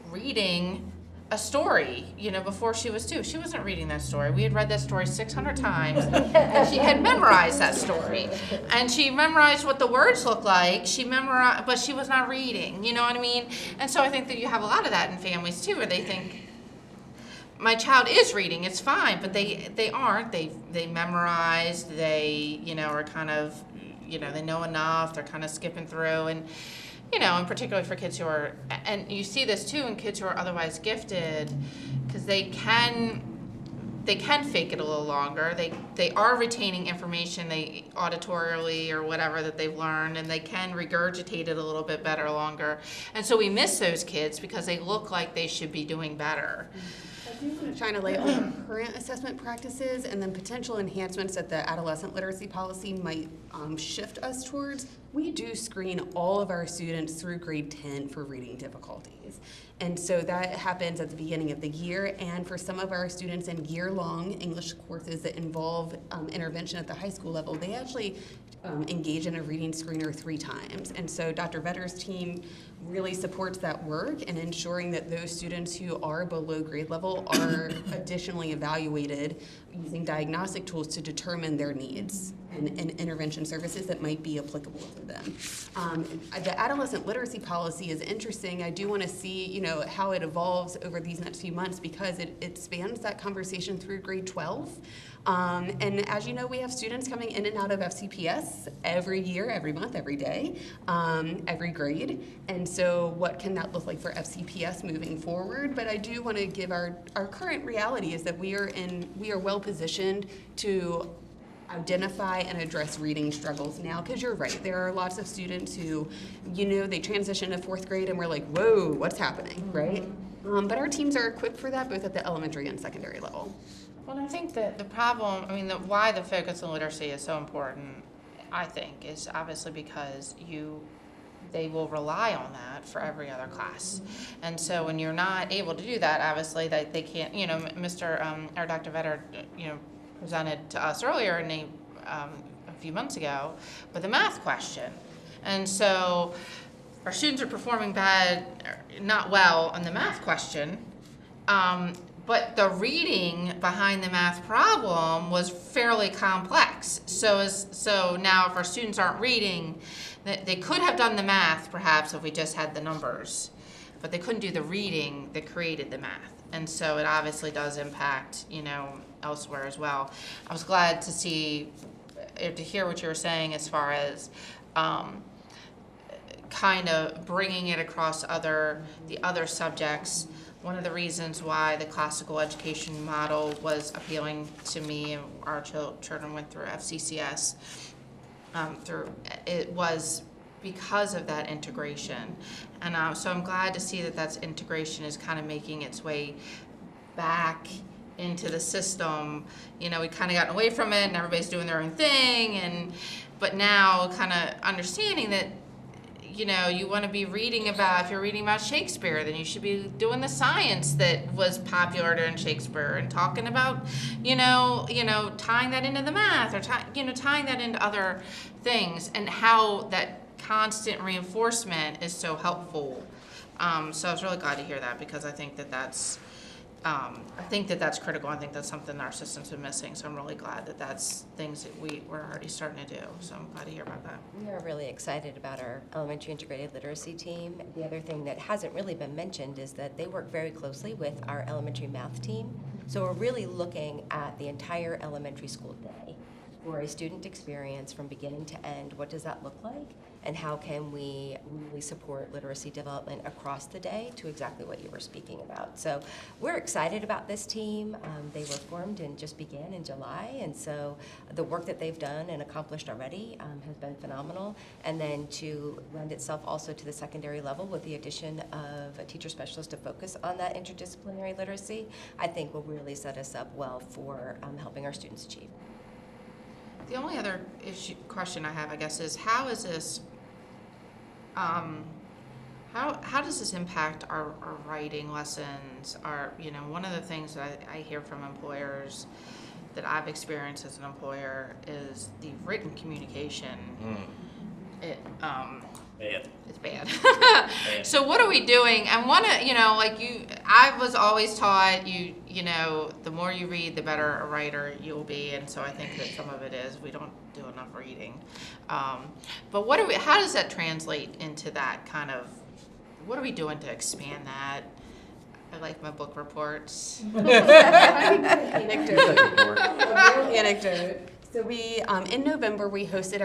reading a story, before she was 2. She wasn't reading that story. We had read that story 600 times, and she had memorized that story. And she memorized what the words looked like. She memorized, but she was not reading, you know what I mean? And so I think that you have a lot of that in families too, where they think, my child is reading, it's fine, but they aren't. They memorized, they, are kind of, they know enough, they're kind of skipping through, and, and particularly for kids who are, and you see this too in kids who are otherwise gifted, because they can fake it a little longer. They are retaining information, they auditorily or whatever that they've learned, and they can regurgitate it a little bit better longer. And so we miss those kids because they look like they should be doing better. Trying to lay on current assessment practices and then potential enhancements that the adolescent literacy policy might shift us towards. We do screen all of our students through grade 10 for reading difficulties. And so that happens at the beginning of the year, and for some of our students in year-long English courses that involve intervention at the high school level, they actually engage in a reading screener 3 times. And so Dr. Vetter's team really supports that work in ensuring that those students who are below grade level are additionally evaluated using diagnostic tools to determine their needs and intervention services that might be applicable to them. The adolescent literacy policy is interesting. I do want to see, how it evolves over these next few months, because it spans that conversation through grade 12. And as you know, we have students coming in and out of FCPS every year, every month, every day, every grade. And so what can that look like for FCPS moving forward? But I do want to give our current reality is that we are well positioned to identify and address reading struggles now, because you're right, there are lots of students who, they transition to 4th grade and we're like, whoa, what's happening, right? But our teams are equipped for that, both at the elementary and secondary level. Well, I think that the problem, why the focus on literacy is so important, I think, is obviously because they will rely on that for every other class. And so when you're not able to do that, obviously that they can't, you know, or Dr. Vetter, you know, presented to us earlier and a few months ago with a math question. And so our students are performing not well on the math question, but the reading behind the math problem was fairly complex. So now if our students aren't reading, they could have done the math perhaps if we just had the numbers, but they couldn't do the reading that created the math. And so it obviously does impact, you know, elsewhere as well. I was glad to hear what you were saying as far as kind of bringing it across the other subjects. One of the reasons why the classical education model was appealing to me and our children went through FCCS, it was because of that integration. And so I'm glad to see that integration is kind of making its way back into the system. You know, we kind of gotten away from it and everybody's doing their own thing, but now kind of understanding that, you know, you want to be reading about, if you're reading about Shakespeare, then you should be doing the science that was popular during Shakespeare and talking about, you know, tying that into the math or tying that into other things, and how that constant reinforcement is so helpful. So I was really glad to hear that, because I think that's critical. I think that's something our system's been missing. So I'm really glad that that's things that we're already starting to do. So I'm glad to hear about that. We are really excited about our elementary integrated literacy team. The other thing that hasn't really been mentioned is that they work very closely with our elementary math team. So we're really looking at the entire elementary school day for a student experience from beginning to end. What does that look like? And how can we really support literacy development across the day, to exactly what you were speaking about. So we're excited about this team. They were formed and just began in July, and so the work that they've done and accomplished already has been phenomenal. And then to lend itself also to the secondary level with the addition of a teacher specialist to focus on that interdisciplinary literacy, I think will really set us up well for helping our students achieve. The only other question I have, I guess, is how is this, how does this impact our writing lessons? One of the things that I hear from employers that I've experienced as an employer is the written communication. It's bad. So what are we doing? And I was always taught the more you read, the better a writer you'll be. And so I think that some of it is we don't do enough reading. But how does that translate into that kind of, what are we doing to expand that? I like my book reports. Anecdote. So we, in November, we hosted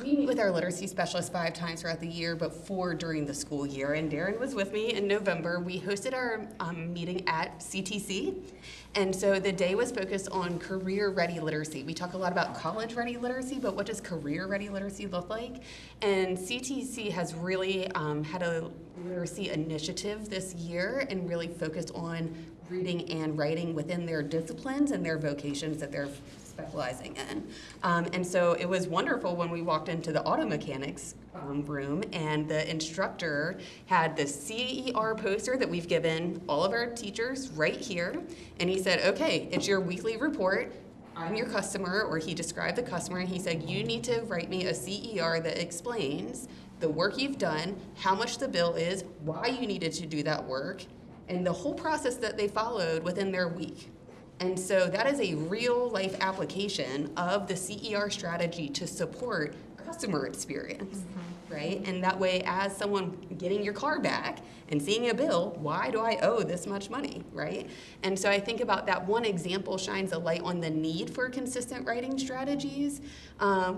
we meet with our literacy specialists 5 times throughout the year, but 4 during the school year. And Darren was with me in November. We hosted our meeting at CTC. And so the day was focused on career-ready literacy. We talk a lot about college-ready literacy, but what does career-ready literacy look like? And CTC has really had a literacy initiative this year and really focused on reading and writing within their disciplines and their vocations that they're specializing in. And so it was wonderful when we walked into the auto mechanics room and the instructor had the CER poster that we've given all of our teachers right here. And he said, okay, it's your weekly report. I'm your customer, or he described the customer, and he said, you need to write me a CER that explains the work you've done, how much the bill is, why you needed to do that work, and the whole process that they followed within their week. And so that is a real life application of the CER strategy to support customer experience, right? And that way, as someone getting your car back and seeing a bill, why do I owe this much money, right? And so I think about that one example shines a light on the need for consistent writing strategies.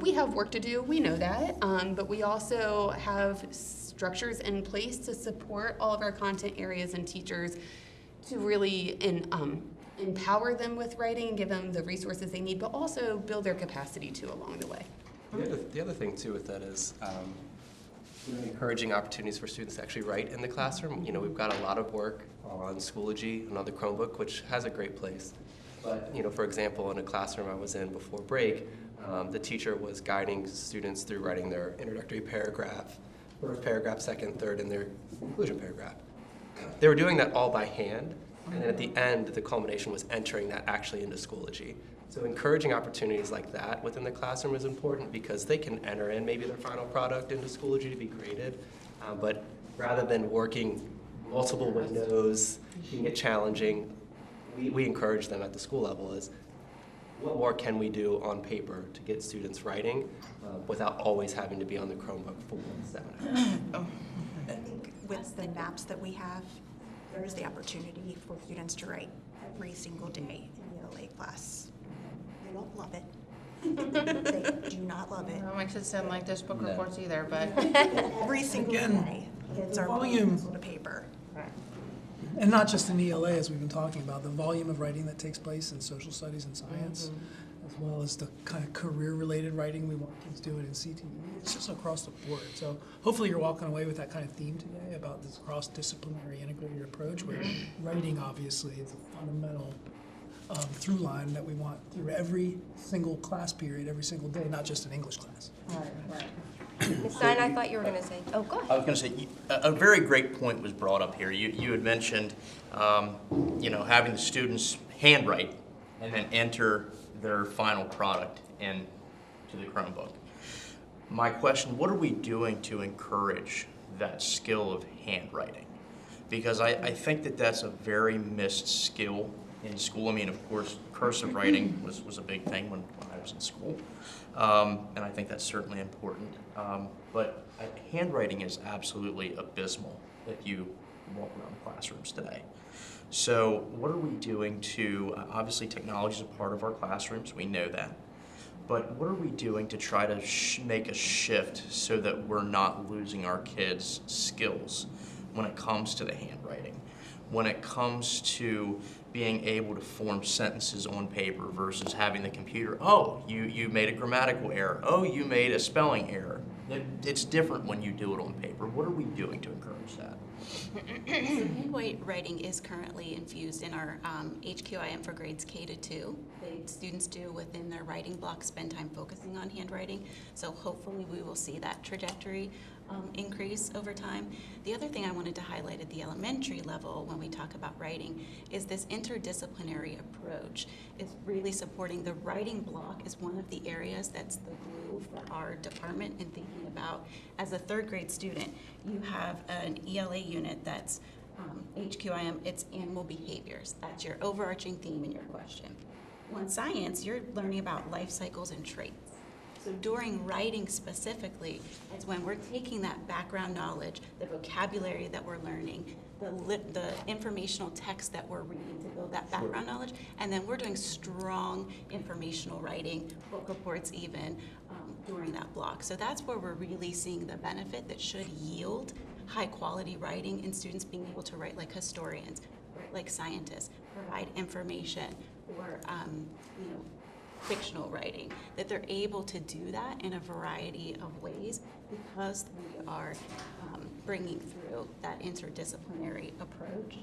We have work to do, we know that, but we also have structures in place to support all of our content areas and teachers to really empower them with writing, give them the resources they need, but also build their capacity too along the way. The other thing too with that is encouraging opportunities for students to actually write in the classroom. We've got a lot of work on Schoology, another Chromebook, which has a great place. But for example, in a classroom I was in before break, the teacher was guiding students through writing their introductory paragraph first paragraph, second, third, and their conclusion paragraph. They were doing that all by hand, and then at the end, the culmination was entering that actually into Schoology. So encouraging opportunities like that within the classroom is important because they can enter in maybe their final product into Schoology to be graded, but rather than working multiple windows, making it challenging, we encourage them at the school level is what more can we do on paper to get students writing without always having to be on the Chromebook for 7 hours. I think with the maps that we have, there is the opportunity for students to write every single day in the ELA class. They won't love it. They do not love it. I don't make sense in like those book reports either, but Every single Again, day, kids the are putting volume- pencil to paper. And not just in ELA, as we've been talking about, the volume of writing that takes place in social studies and science, as well as the kind of career-related writing we want kids doing in CTE. It's just across the board. So hopefully you're walking away with that kind of theme today about this cross-disciplinary integrated approach where writing obviously is a fundamental through line that we want through every single class period, every single day, not just an English class. Ms. Stein, I thought you were going to say, oh, go ahead. I was going to say, a very great point was brought up here. You had mentioned, having the students handwrite and then enter their final product into the Chromebook. My question, what are we doing to encourage that skill of handwriting? Because I think that that's a very missed skill in school. I mean, of course, cursive writing was a big thing when I was in school. And I think that's certainly important. But handwriting is absolutely abysmal if you walk around classrooms today. So what are we doing to, obviously technology is a part of our classrooms, we know that. But what are we doing to try to make a shift so that we're not losing our kids' skills when it comes to the handwriting? When it comes to being able to form sentences on paper versus having the computer, oh, you made a grammatical error, oh, you made a spelling error. It's different when you do it on paper. What are we doing to encourage that? Handwriting is currently infused in our HQIM for grades K to 2. Students do within their writing block spend time focusing on handwriting, so hopefully we will see that trajectory increase over time. The other thing I wanted to highlight at the elementary level when we talk about writing is this interdisciplinary approach. It's really supporting the writing block is one of the areas that's the glue for our department and thinking about as a 3rd grade student, you have an ELA unit that's HQIM, it's animal behaviors. That's your overarching theme in your question. On science, you're learning about life cycles and traits. So during writing specifically, is when we're taking that background knowledge, the vocabulary that we're learning, the informational text that we're reading to build that background knowledge, and then we're doing strong informational writing, book reports even, during that block. So that's where we're really seeing the benefit that should yield high quality writing and students being able to write like historians, write like scientists, provide information, or fictional writing, that they're able to do that in a variety of ways because we are bringing through that interdisciplinary approach.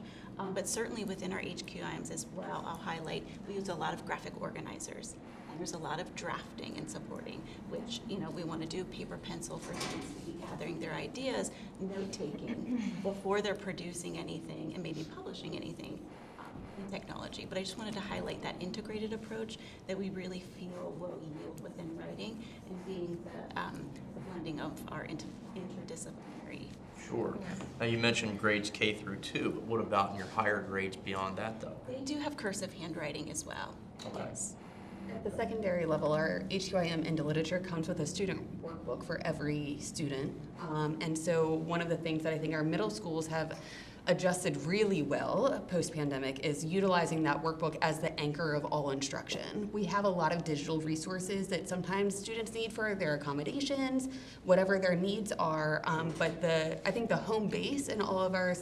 But certainly within our HQIMs as well, I'll highlight, we use a lot of graphic organizers. And there's a lot of drafting and supporting, which, we want to do paper pencil for students to be gathering their ideas, note-taking before they're producing anything and maybe publishing anything in technology. But I just wanted to highlight that integrated approach that we really feel will yield within writing and being the blending of our interdisciplinary. Sure. Now you mentioned grades K through 2, but what about in your higher grades beyond that though? They do have cursive handwriting as well. Okay. Yes. At the secondary level, our HQIM into literature comes with a student workbook for every student. And so one of the things that I think our middle schools have adjusted really well post-pandemic is utilizing that workbook as the anchor of all instruction. We have a lot of digital resources that sometimes students need for their accommodations, whatever their needs are, but I think the home base in all of our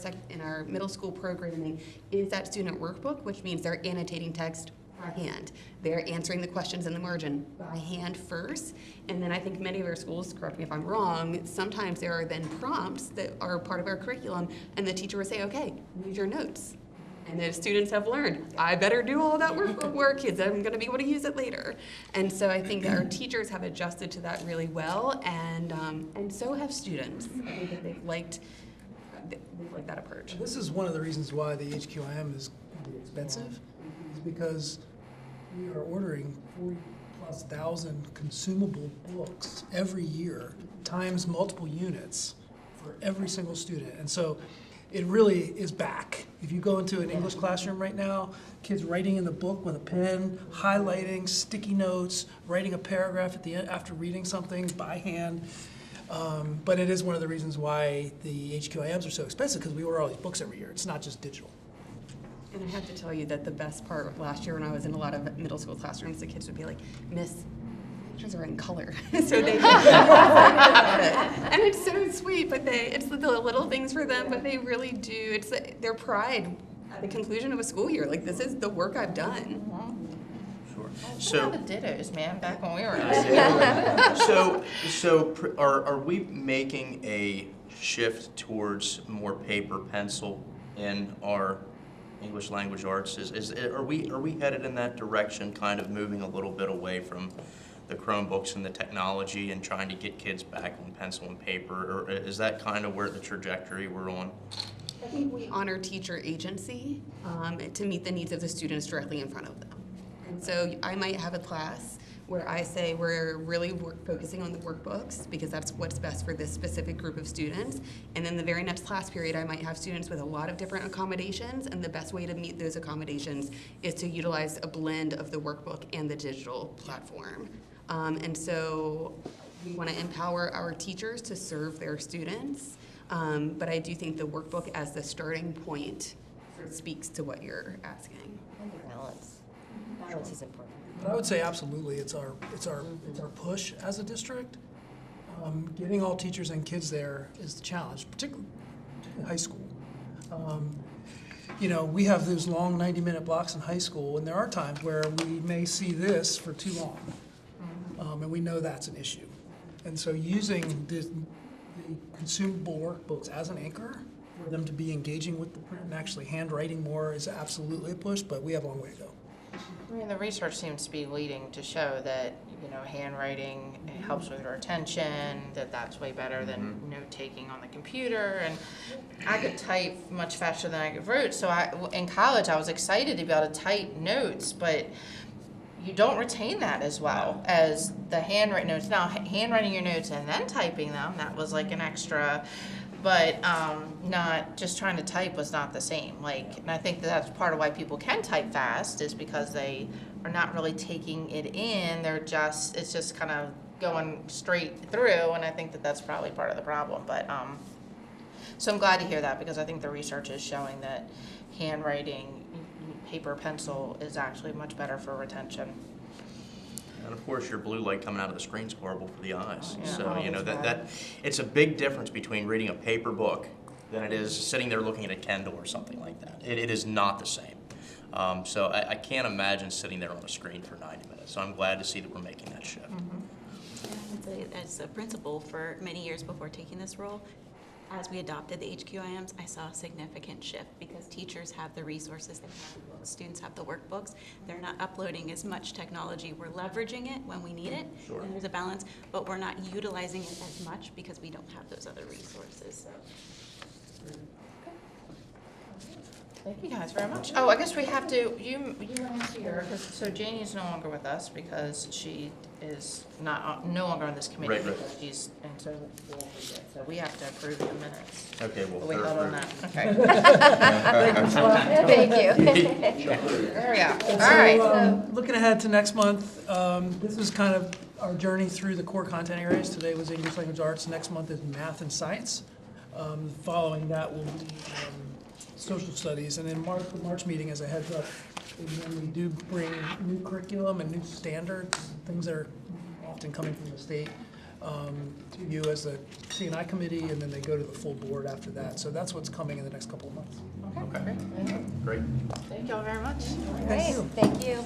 middle school programming is that student workbook, which means they're annotating text by hand. They're answering the questions in the margin by hand first, and then I think many of our schools, correct me if I'm wrong, sometimes there are then prompts that are part of our curriculum, and the teacher will say, okay, read your notes. And the students have learned, I better do all that work, kids, I'm gonna be able to use it later. And so I think that our teachers have adjusted to that really well, and so have students. I think that they've liked that approach. This is one of the reasons why the HQIM is expensive, is because we are ordering 40,000+ consumable books every year, times multiple units for every single student. And so it really is back. If you go into an English classroom right now, kids writing in the book with a pen, highlighting, sticky notes, writing a paragraph at the end after reading something by hand. But it is one of the reasons why the HQIMs are so expensive, because we order all these books every year. It's not just digital. And I have to tell you that the best part last year when I was in a lot of middle school classrooms, the kids would be like, Miss, pictures are in color. So they and it's so sweet, but it's the little things for them, but they really do, it's their pride at the conclusion of a school year. Like, this is the work I've done. Sure. So the dittos, man, back when we were in school. Are we making a shift towards more paper pencil in our English language arts? Are we headed in that direction, kind of moving a little bit away from the Chromebooks and the technology and trying to get kids back on pencil and paper? Or is that kind of where the trajectory we're on? I think we honor teacher agency to meet the needs of the students directly in front of them. And so I might have a class where I say we're really focusing on the workbooks because that's what's best for this specific group of students. And then the very next class period, I might have students with a lot of different accommodations, and the best way to meet those accommodations is to utilize a blend of the workbook and the digital platform. And so we want to empower our teachers to serve their students, but I do think the workbook as the starting point sort of speaks to what you're asking. And the balance. Balance is important. But I would say absolutely, it's our push as a district. Getting all teachers and kids there is the challenge, particularly in high school. You know, we have those long 90-minute blocks in high school, and there are times where we may see this for too long, and we know that's an issue. And so using the consumable workbooks as an anchor for them to be engaging with the print and actually handwriting more is absolutely a push, but we have a long way to go. I mean, the research seems to be leading to show that, you know, handwriting helps with retention, that's way better than note-taking on the computer. And I could type much faster than I could write. So in college, I was excited to be able to type notes, but you don't retain that as well as the handwritten notes. Now, handwriting your notes and then typing them, that was like an extra, but not just trying to type was not the same. Like, and I think that's part of why people can type fast is because they are not really taking it in. It's just kind of going straight through, and I think that's probably part of the problem. But so I'm glad to hear that because I think the research is showing that handwriting, paper, pencil is actually much better for retention. And of course, your blue light coming out of the screen is horrible for the eyes. Yeah. So, you know, that it's a big difference between reading a paper book than it is sitting there looking at a Kindle or something like that. It is not the same. So I can't imagine sitting there on a screen for 90 minutes. So I'm glad to see that we're making that shift. As a principal for many years before taking this role, as we adopted the HQIMs, I saw a significant shift because teachers have the resources, they have the books, students have the workbooks. They're not uploading as much technology. We're leveraging it when we need it, Sure. and there's a balance, but we're not utilizing it as much because we don't have those other resources. So. Thank you guys very much. Oh, I guess we have to, you went here, so Janie's no longer with us because she is no longer on this committee. Right. Because she's, and so we have to approve the minutes. Okay, well, But we held on that, okay. Thank you. There we go, all So, right. looking ahead to next month, this is kind of our journey through the core content areas. Today was English language arts. Next month is math and science. Following that will be social studies. And then the March meeting, as a heads up, is when we do bring new curriculum and new standards, things that are often coming from the state, to you as a C&I committee, and then they go to the full board after that. So that's what's coming in the next couple of months. Okay, Great. thank y'all very much. Great, thank you.